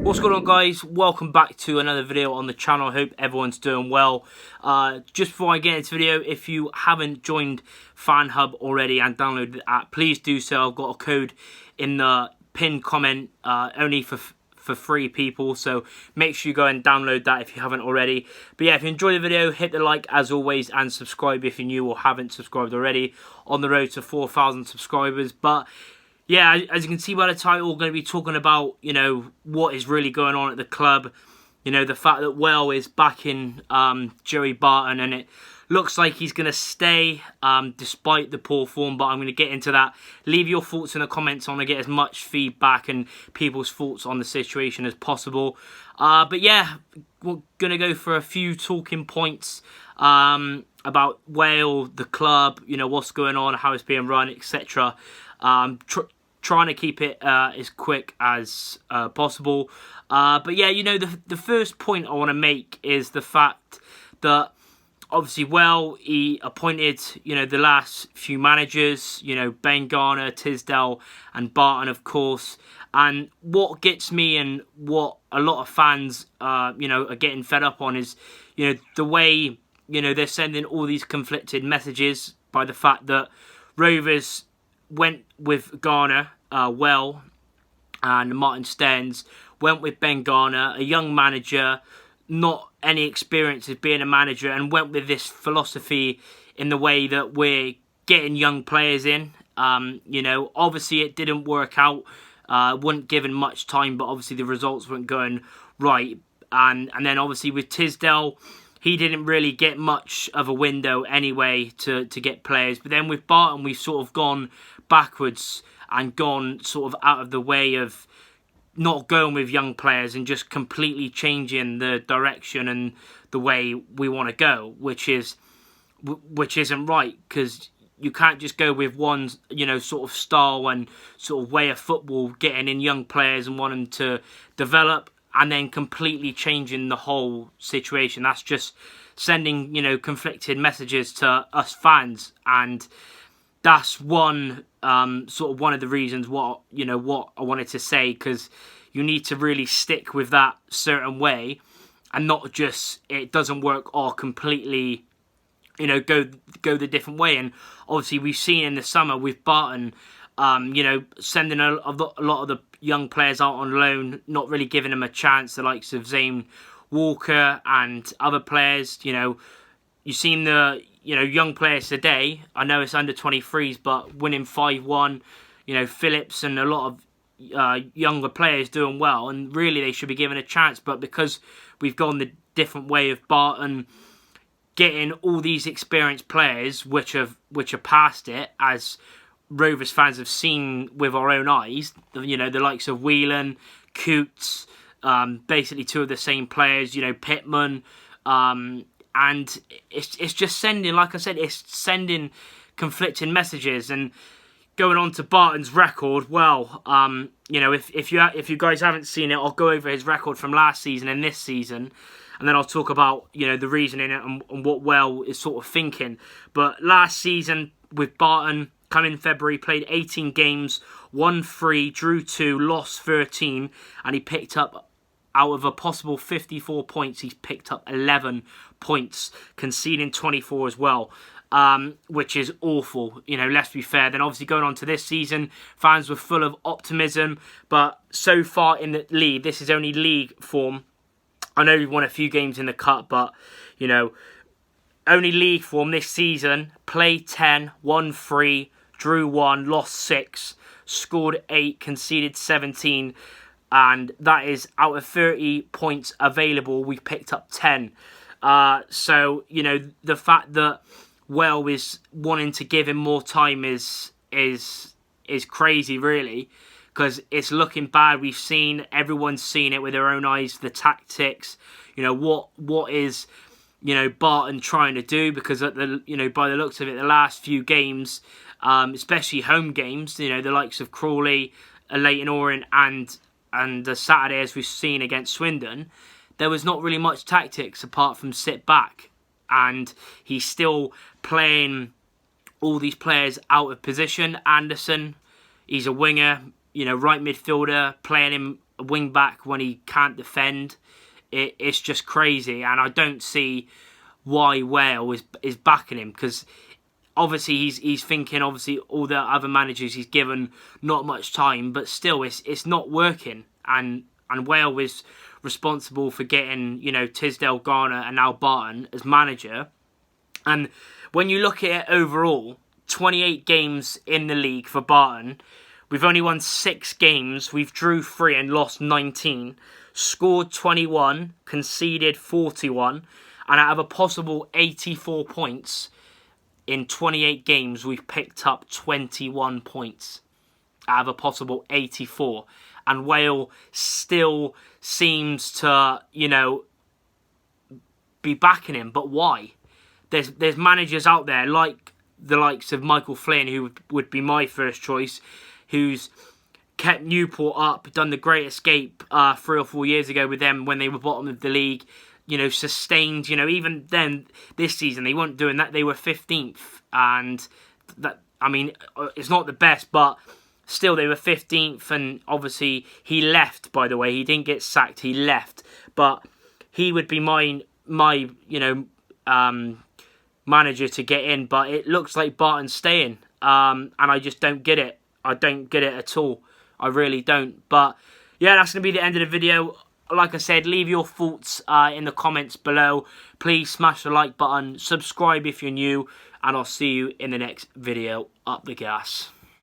What's going on, guys? Welcome back to another video on the channel. I hope everyone's doing well. Just before I get into the video, if you haven't joined FanHub already and downloaded the app, please do so. I've got a code in the pinned comment only for free people, so make sure you go and download that if you haven't already. But yeah, if you enjoyed the video, hit the like as always and subscribe if you're new or haven't subscribed already. On the road to 4,000 subscribers. But yeah, as you can see by the title, we're going to be talking about, what is really going on at the club. The fact that Wael is backing Joey Barton, and it looks like he's going to stay despite the poor form, but I'm going to get into that. Leave your thoughts in the comments. I want to get as much feedback and people's thoughts on the situation as possible. But yeah, we're going to go for a few talking points about Wael, the club, what's going on, how it's being run, etc. Trying to keep it as quick as possible. But yeah, the first point I want to make is the fact that obviously, he appointed, the last few managers, Ben Garner, Tisdale and Barton, of course. And what gets me and what a lot of fans, are getting fed up on is, the way, they're sending all these conflicted messages by the fact that Rovers went with Garner, Wael and Martin Stearns, went with Ben Garner, a young manager, not any experience as being a manager, and went with this philosophy in the way that we're getting young players in. Obviously it didn't work out, wasn't given much time, but obviously the results weren't going right. And then obviously with Tisdale, he didn't really get much of a window anyway to get players. But then with Barton, we've sort of gone backwards and gone sort of out of the way of not going with young players and just completely changing the direction and the way we want to go, which isn't right, because you can't just go with one, sort of style and sort of way of football, getting in young players and wanting to develop, and then completely changing the whole situation. That's just sending, conflicted messages to us fans, and that's one one of the reasons what I wanted to say, because you need to really stick with that certain way and not just it doesn't work or completely go the different way. And obviously we've seen in the summer with Barton, sending a lot of the young players out on loan, not really giving them a chance, the likes of Zane Walker and other players. You've seen the young players today. I know it's under 23s, but winning 5-1. Phillips and a lot of younger players doing well, and really they should be given a chance. But because we've gone the different way of Barton, getting all these experienced players, which are past it, as Rovers fans have seen with our own eyes. The likes of Wael, Coots, basically two of the same players. Pittman. And it's just sending, like I said, it's sending conflicting messages. And going on to Barton's record, well, if you guys haven't seen it, I'll go over his record from last season and this season, and then I'll talk about the reasoning and what Wael is sort of thinking. But last season with Barton, come in February, played 18 games, won 3, drew 2, lost 13, and he picked up, out of a possible 54 points, he's picked up 11 points, conceding 24 as well, which is awful, let's be fair. Then obviously going on to this season, fans were full of optimism, but so far in the league, this is only league form. I know we've won a few games in the cup, but, only league form this season, played 10, won 3, drew 1, lost 6, scored 8, conceded 17, and that is out of 30 points available, we picked up 10. So, the fact that Wael is wanting to give him more time is crazy, really, because it's looking bad. Everyone's seen it with their own eyes, the tactics, what is, Barton trying to do, because by the looks of it, the last few games, especially home games, the likes of Crawley, Leighton Orient and the Saturday, as we've seen against Swindon, there was not really much tactics apart from sit back. And he's still playing all these players out of position. Anderson, he's a winger, right midfielder, playing him wing back when he can't defend. It's just crazy, and I don't see why Wael is backing him, because obviously he's thinking, obviously all the other managers he's given not much time, but still it's not working, and Wael is responsible for getting, you know, Tisdale, Garner and now Barton as manager. And when you look at it overall, 28 games in the league for Barton, we've only won 6 games, we've drew 3 and lost 19, scored 21, conceded 41, and out of a possible 84 points in 28 games, we've picked up 21 points out of a possible 84. And Wael still seems to, you know, be backing him. But why? There's managers out there like the likes of Michael Flynn, who would be my first choice, who's kept Newport up, done the Great Escape 3 or 4 years ago with them when they were bottom of the league. You know, sustained, you know, even then this season they weren't doing that. They were 15th, and that, I mean, it's not the best, but still they were 15th, and obviously he left, by the way. He didn't get sacked, he left. But he would be my you know, manager to get in, but it looks like Barton's staying. And I just don't get it. I don't get it at all. I really don't. But yeah, that's going to be the end of the video. Like I said, leave your thoughts in the comments below. Please smash the like button, subscribe if you're new, and I'll see you in the next video. Up the gas.